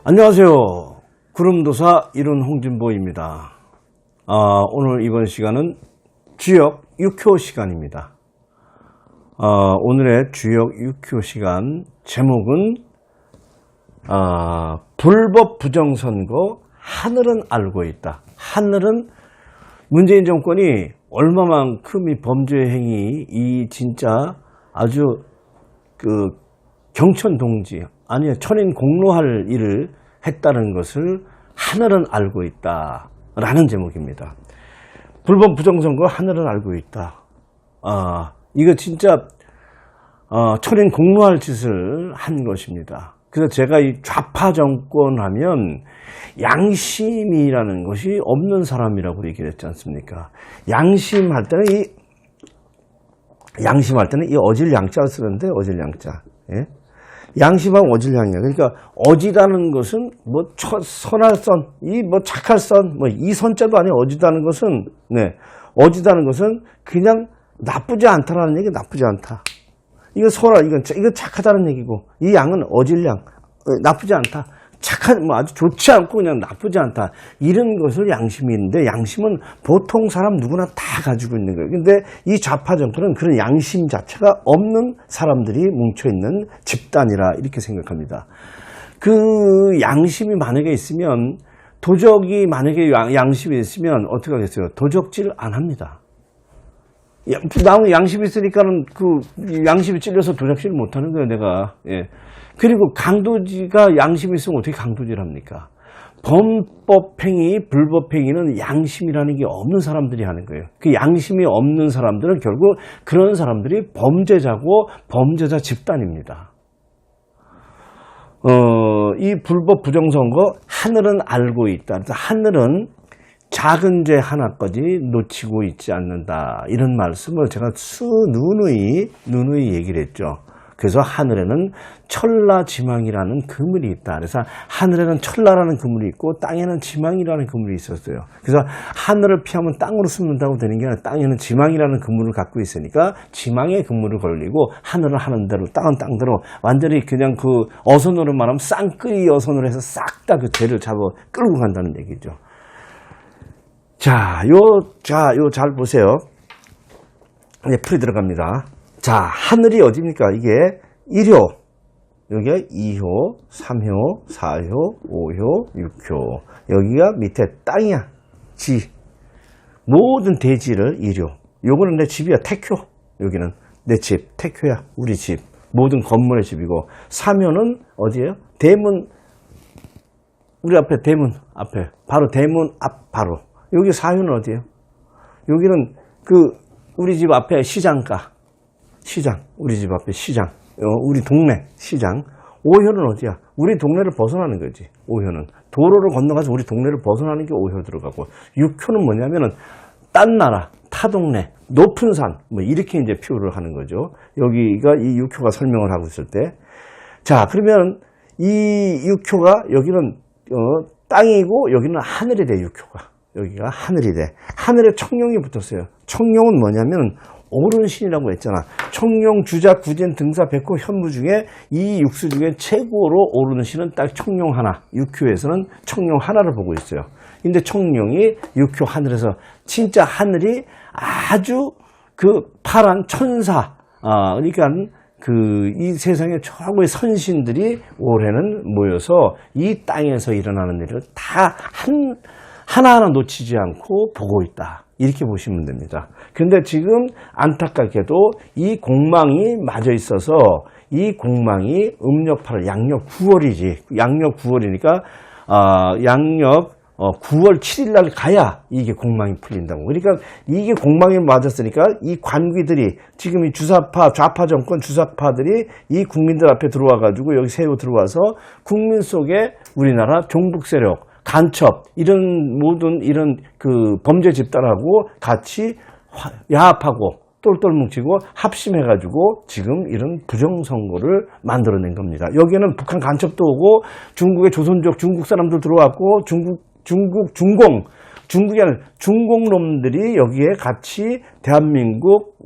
안녕하세요. 구름도사 이룬 홍진보입니다. 오늘 이번 시간은 주역 6호 시간입니다. 오늘의 주역 6호 시간 제목은 불법 부정선거 하늘은 알고 있다. 하늘은 문재인 정권이 얼마만큼 이 범죄 행위, 이 진짜 아주 경천동지, 아니 천인 공로할 일을 했다는 것을 하늘은 알고 있다 라는 제목입니다. 불법 부정선거 하늘은 알고 있다. 이거 진짜 천인 공로할 짓을 한 것입니다. 그래서 제가 이 좌파 정권 하면 양심이라는 것이 없는 사람이라고 얘기를 했지 않습니까? 양심할 때는 이 어질 양자를 쓰는데, 어질 양자. 예? 양심하고 어질 양이야. 그러니까 어지다는 것은 뭐 선할 선, 착할 선, 이 선자도 아니야. 어지다는 것은, 어지다는 것은 그냥 나쁘지 않다라는 얘기, 나쁘지 않다. 이거 이거 착하다는 얘기고, 이 양은 어질 양, 나쁘지 않다. 아주 좋지 않고 그냥 나쁘지 않다. 이런 것을 양심이 있는데, 양심은 보통 사람 누구나 다 가지고 있는 거예요. 근데 이 좌파 정권은 그런 양심 자체가 없는 사람들이 뭉쳐있는 집단이라 이렇게 생각합니다. 그 양심이 만약에 있으면, 도적이 만약에 양심이 있으면 어떻게 하겠어요? 도적질 안 합니다. 나는 양심이 있으니까는 양심이 찔려서 도적질 못 하는 거예요, 내가. 예. 그리고 강도지가 양심이 있으면 어떻게 강도질 합니까? 범법행위, 불법행위는 양심이라는 게 없는 사람들이 하는 거예요. 그 양심이 없는 사람들은 결국 그런 사람들이 범죄자고 범죄자 집단입니다. 이 불법 부정선거 하늘은 알고 있다. 그래서 하늘은 작은 죄 하나까지 놓치고 있지 않는다. 이런 말씀을 제가 누누이 얘기를 했죠. 그래서 하늘에는 천라지망이라는 그물이 있다. 그래서 하늘에는 천라라는 그물이 있고 땅에는 지망이라는 그물이 있었어요. 그래서 하늘을 피하면 땅으로 숨는다고 되는 게 아니라 땅에는 지망이라는 그물을 갖고 있으니까 지망의 그물을 걸리고 하늘은 하는 대로 땅은 땅대로 완전히 그냥 어선으로 말하면 쌍끌이 어선으로 해서 싹 다 그 죄를 잡아 끌고 간다는 얘기죠. 자, 요 잘 보세요. 이제 풀이 들어갑니다. 자, 하늘이 어디입니까? 이게 1호, 여기가 2호, 3호, 4호, 5호, 6호. 여기가 밑에 땅이야. 지. 모든 대지를 1호. 요거는 내 집이야. 택효. 여기는 내 집. 택효야. 우리 집. 모든 건물의 집이고. 3호는 어디예요? 대문. 우리 앞에 대문 앞에. 바로 대문 앞 바로. 여기 4호는 어디예요? 여기는 우리 집 앞에 시장가. 시장, 우리 집 앞에 시장, 우리 동네 시장. 5호는 어디야? 우리 동네를 벗어나는 거지. 5호는 도로를 건너가서 우리 동네를 벗어나는 게 5호 들어가고, 6호는 뭐냐면은 딴 나라, 타 동네, 높은 산, 이렇게 이제 표현을 하는 거죠. 여기가 이 6호가 설명을 하고 있을 때, 자, 그러면 이 6호가 여기는 땅이고 여기는 하늘이 돼. 6호가 여기가 하늘이 돼. 하늘에 청룡이 붙었어요. 청룡은 뭐냐면 오른신이라고 했잖아. 청룡, 주작, 구진, 등사, 백호, 현무 중에 이 육수 중에 최고로 오르는 신은 딱 청룡 하나. 6호에서는 청룡 하나를 보고 있어요. 근데 청룡이 6호 하늘에서 진짜 하늘이 아주 파란 천사, 그러니까 이 세상의 최고의 선신들이 올해는 모여서 이 땅에서 일어나는 일을 다 하나하나 놓치지 않고 보고 있다. 이렇게 보시면 됩니다. 근데 지금 안타깝게도 이 공망이 맞아 있어서 이 공망이 음력 8월, 양력 9월이지. 양력 9월이니까, 양력 9월 7일 날 가야 이게 공망이 풀린다고. 그러니까 이게 공망이 맞았으니까 이 관귀들이 지금 이 좌파 정권 주사파들이 이 국민들 앞에 들어와가지고 여기 세워 들어와서 국민 속에 우리나라 종북 세력, 간첩, 모든 이런 범죄 집단하고 같이 야합하고 똘똘 뭉치고 합심해가지고 지금 이런 부정선거를 만들어낸 겁니다. 여기에는 북한 간첩도 오고 중국의 조선족 중국 사람들 들어왔고 중국이 아니라 중공놈들이 여기에 같이 대한민국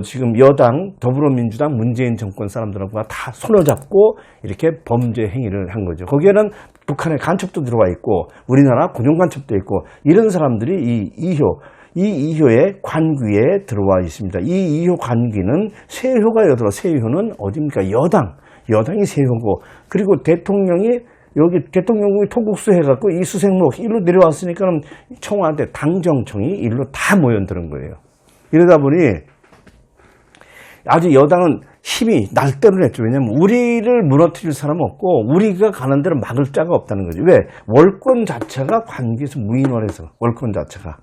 지금 여당 더불어민주당 문재인 정권 사람들하고 다 손을 잡고 이렇게 범죄 행위를 한 거죠. 거기에는 북한의 간첩도 들어와 있고 우리나라 군용 간첩도 있고 이런 사람들이 이 2호의 관귀에 들어와 있습니다. 이 2호 관귀는 세효가 여들어 세효는 어디입니까? 여당이 세효고 그리고 대통령이 여기 대통령국이 토국수 해갖고 이 수색록 일로 내려왔으니까 청와대 당정청이 일로 다 모여드는 거예요. 이러다 보니 아주 여당은 힘이 날때를 했죠. 왜냐하면 우리를 무너뜨릴 사람은 없고 우리가 가는 데를 막을 자가 없다는 거죠. 왜? 월권 자체가 관계에서 무인화해서 월권 자체가.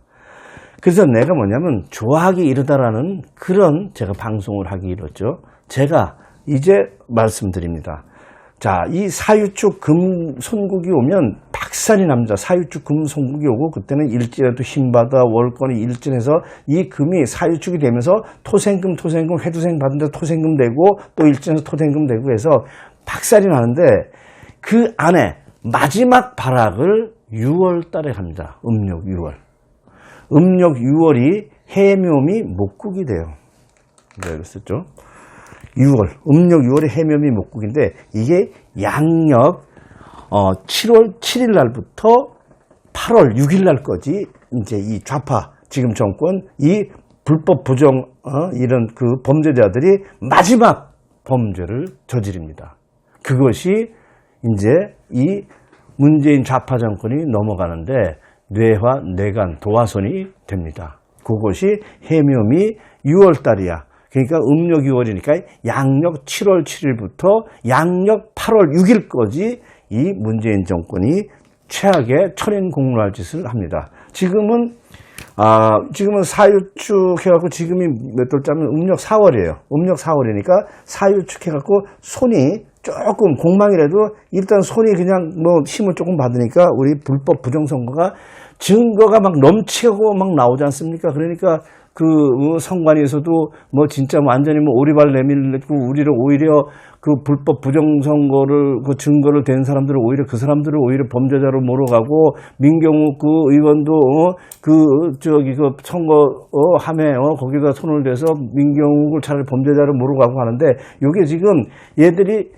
그래서 내가 뭐냐면 좋아하기 이르다라는 그런 제가 방송을 하기 이르죠. 제가 이제 말씀드립니다. 자, 이 사유축 금 손국이 오면 박살이 납니다. 사유축 금 손국이 오고 그때는 일진에도 힘받아 월권이 일진해서 이 금이 사유축이 되면서 토생금 회두생 받은 데 토생금 되고 또 일진에서 토생금 되고 해서 박살이 나는데 그 안에 마지막 발악을 6월 달에 합니다. 음력 6월. 음력 6월이 해묘미 목국이 돼요. 네, 그랬었죠. 6월, 음력 6월에 해묘미 목국인데 이게 양력 7월 7일 날부터 8월 6일 날까지 이제 이 좌파 지금 정권 이 불법 부정 이런 그 범죄자들이 마지막 범죄를 저지릅니다. 그것이 이제 이 문재인 좌파 정권이 넘어가는데 뇌화, 뇌간, 도화선이 됩니다. 그것이 해묘미 6월 달이야. 그러니까 음력 6월이니까 양력 7월 7일부터 양력 8월 6일까지 이 문재인 정권이 최악의 천인공노할 짓을 합니다. 지금은 사유축 해갖고 지금이 몇 달짜면 음력 4월이에요. 음력 4월이니까 사유축 해갖고 손이 조금 공망이라도 일단 손이 그냥 뭐 힘을 조금 받으니까 우리 불법 부정선거가 증거가 막 넘치고 막 나오지 않습니까? 그러니까 그 선관위에서도 뭐 진짜 완전히 뭐 오리발 내밀고 우리를 오히려 그 불법 부정선거를 그 증거를 댄 사람들을 오히려 그 사람들을 오히려 범죄자로 몰아가고 민경욱 그 의원도 그 선거 함에 거기다 손을 대서 민경욱을 차라리 범죄자로 몰아가고 하는데 이게 지금 얘들이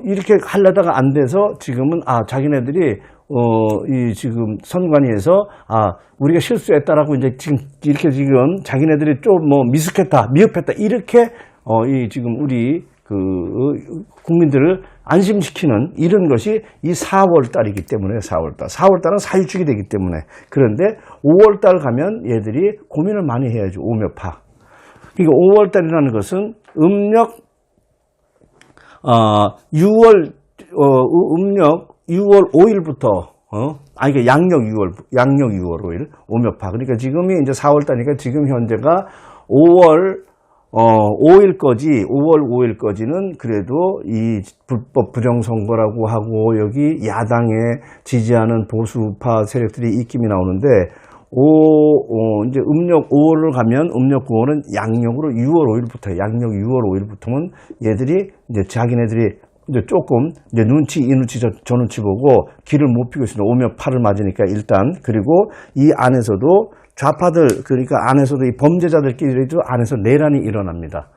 이렇게 하려다가 안 돼서 지금은 자기네들이 이 지금 선관위에서 우리가 실수했다라고 이제 지금 자기네들이 좀 뭐 미흡했다 이렇게 이 지금 우리 그 국민들을 안심시키는 이런 것이 이 4월 달이기 때문에 4월 달은 사유축이 되기 때문에 그런데 5월 달 가면 얘들이 고민을 많이 해야죠. 오묘파. 그러니까 5월 달이라는 것은 음력 6월 5일부터 이게 양력 6월 5일 오묘파. 그러니까 지금이 이제 4월 달이니까 지금 현재가 5월 5일까지는 그래도 이 불법 부정선거라고 하고 여기 야당에 지지하는 보수파 세력들이 입김이 나오는데 이제 음력 5월을 가면 음력 9월은 양력으로 6월 5일부터 양력 6월 5일부터는 얘들이 이제 자기네들이 이제 조금 이제 이 눈치 저 눈치 보고 길을 못 피고 있습니다. 오묘파를 맞으니까 일단 그리고 이 안에서도 좌파들 그러니까 안에서도 이 범죄자들끼리도 안에서 내란이 일어납니다.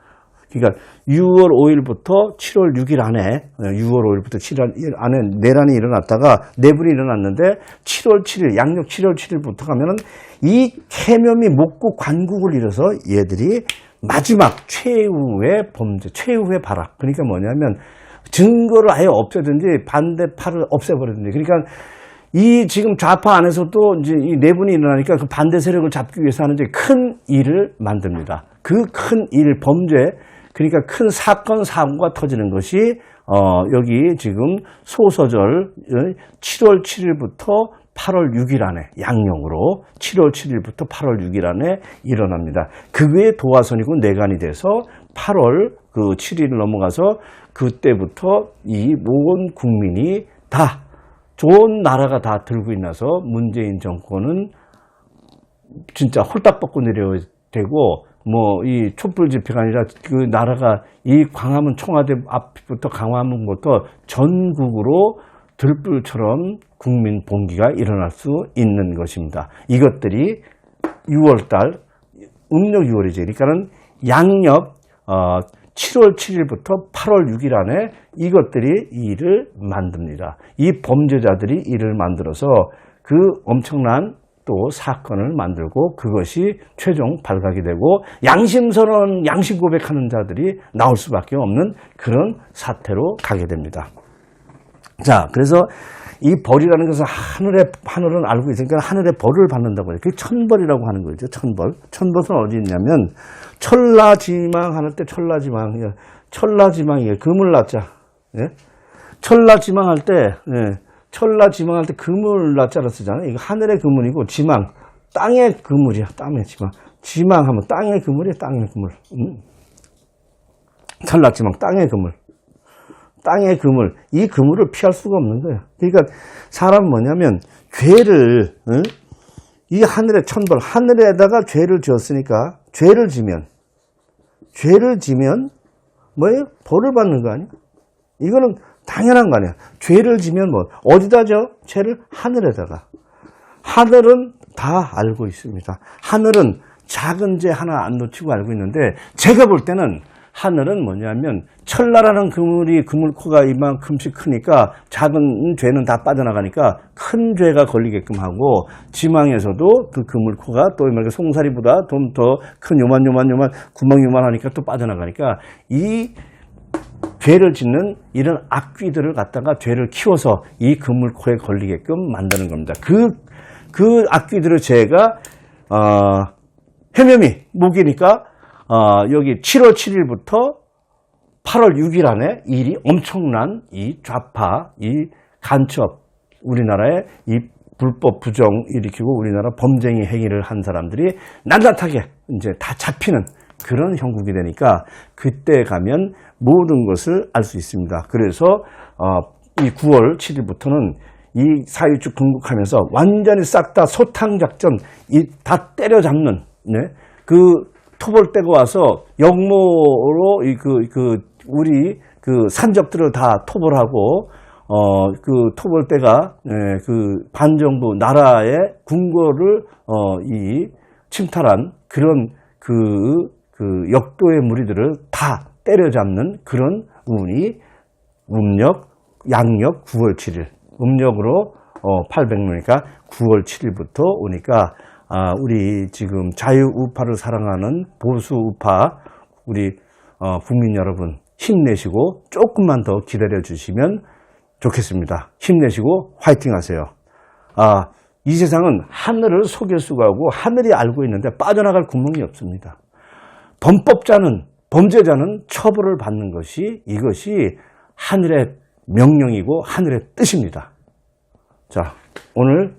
그러니까 6월 5일부터 7월 6일 안에 6월 5일부터 7월 1일 안에 내란이 일어났다가 내분이 일어났는데 7월 7일 양력 7월 7일부터 가면은 이 해묘미 목국 관국을 잃어서 얘들이 마지막 최후의 범죄 최후의 발악 그러니까 뭐냐면 증거를 아예 없애든지 반대파를 없애버리든지 그러니까 이 지금 좌파 안에서도 이제 이 내분이 일어나니까 그 반대 세력을 잡기 위해서 하는 이제 큰 일을 만듭니다. 그 큰 일, 범죄, 그러니까 큰 사건, 사고가 터지는 것이, 여기 지금 소서절 7월 7일부터 8월 6일 안에, 양력으로 7월 7일부터 8월 6일 안에 일어납니다. 그게 도화선이고 내간이 돼서 8월 그 7일을 넘어가서 그때부터 이 모든 국민이 다 좋은 나라가 다 들고 있나서 문재인 정권은 진짜 홀딱 벗고 내려야 되고 뭐 이 촛불 집회가 아니라 그 나라가 이 광화문 청와대 앞부터 강화문부터 전국으로 들불처럼 국민 봉기가 일어날 수 있는 것입니다. 이것들이 6월달 음력 6월이죠. 그러니까는 양력 7월 7일부터 8월 6일 안에 이것들이 일을 만듭니다. 이 범죄자들이 일을 만들어서 그 엄청난 또 사건을 만들고 그것이 최종 발각이 되고 양심선언, 양심 고백하는 자들이 나올 수밖에 없는 그런 사태로 가게 됩니다. 자, 그래서 이 벌이라는 것은 하늘은 알고 있으니까 하늘의 벌을 받는다고 해요. 그게 천벌이라고 하는 거죠. 천벌. 천벌은 어디 있냐면 천라지망 하는 때 천라지망이에요. 그물나자. 예? 천라지망할 때 천라지망할 때 그물나자를 쓰잖아요. 이거 하늘의 그물이고 지망 땅의 그물이야. 땅의 지망. 지망하면 땅의 그물이야. 땅의 그물. 천라지망 땅의 그물. 땅의 그물, 이 그물을 피할 수가 없는 거예요. 그러니까 사람은 뭐냐면 죄를 이 하늘의 천벌, 하늘에다가 죄를 지었으니까 죄를 지면 뭐예요? 벌을 받는 거 아니야? 이거는 당연한 거 아니야. 죄를 지면 뭐 어디다 져? 죄를 하늘에다가. 하늘은 다 알고 있습니다. 하늘은 작은 죄 하나 안 놓치고 알고 있는데 제가 볼 때는 하늘은 뭐냐면 천라라는 그물코가 이만큼씩 크니까 작은 죄는 다 빠져나가니까 큰 죄가 걸리게끔 하고 지망에서도 그 그물코가 또 이렇게 송사리보다 좀 더 큰 요만 구멍 요만하니까 또 빠져나가니까 이 죄를 짓는 이런 악귀들을 갖다가 죄를 키워서 이 그물코에 걸리게끔 만드는 겁니다. 그 악귀들의 죄가 해면이 목이니까 여기 7월 7일부터 8월 6일 안에 일이 엄청난 이 좌파, 이 간첩, 우리나라의 이 불법 부정 일으키고 우리나라 범죄 행위를 한 사람들이 낱낱하게 이제 다 잡히는 그런 형국이 되니까 그때 가면 모든 것을 알 수 있습니다. 그래서 이 9월 7일부터는 이 사유축 궁극하면서 완전히 싹 다 소탕작전, 다 때려잡는, 네? 그 토벌대가 와서 역모로 우리 그 산적들을 다 토벌하고 그 토벌대가 그 반정부 나라의 궁궐을 침탈한 그런 그 역도의 무리들을 다 때려잡는 그런 운이 음력 양력 9월 7일 음력으로 800년이니까 9월 7일부터 오니까 우리 지금 자유우파를 사랑하는 보수우파 우리 국민 여러분 힘내시고 조금만 더 기다려 주시면 좋겠습니다. 힘내시고 화이팅 하세요. 이 세상은 하늘을 속일 수가 없고 하늘이 알고 있는데 빠져나갈 구멍이 없습니다. 범죄자는 처벌을 받는 것이 이것이 하늘의 명령이고 하늘의 뜻입니다. 자, 오늘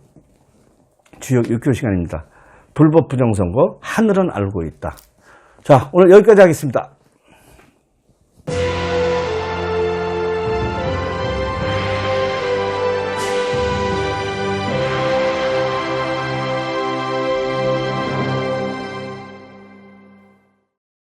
주요 6교시 시간입니다. 불법 부정선거 하늘은 알고 있다. 자, 오늘 여기까지 하겠습니다.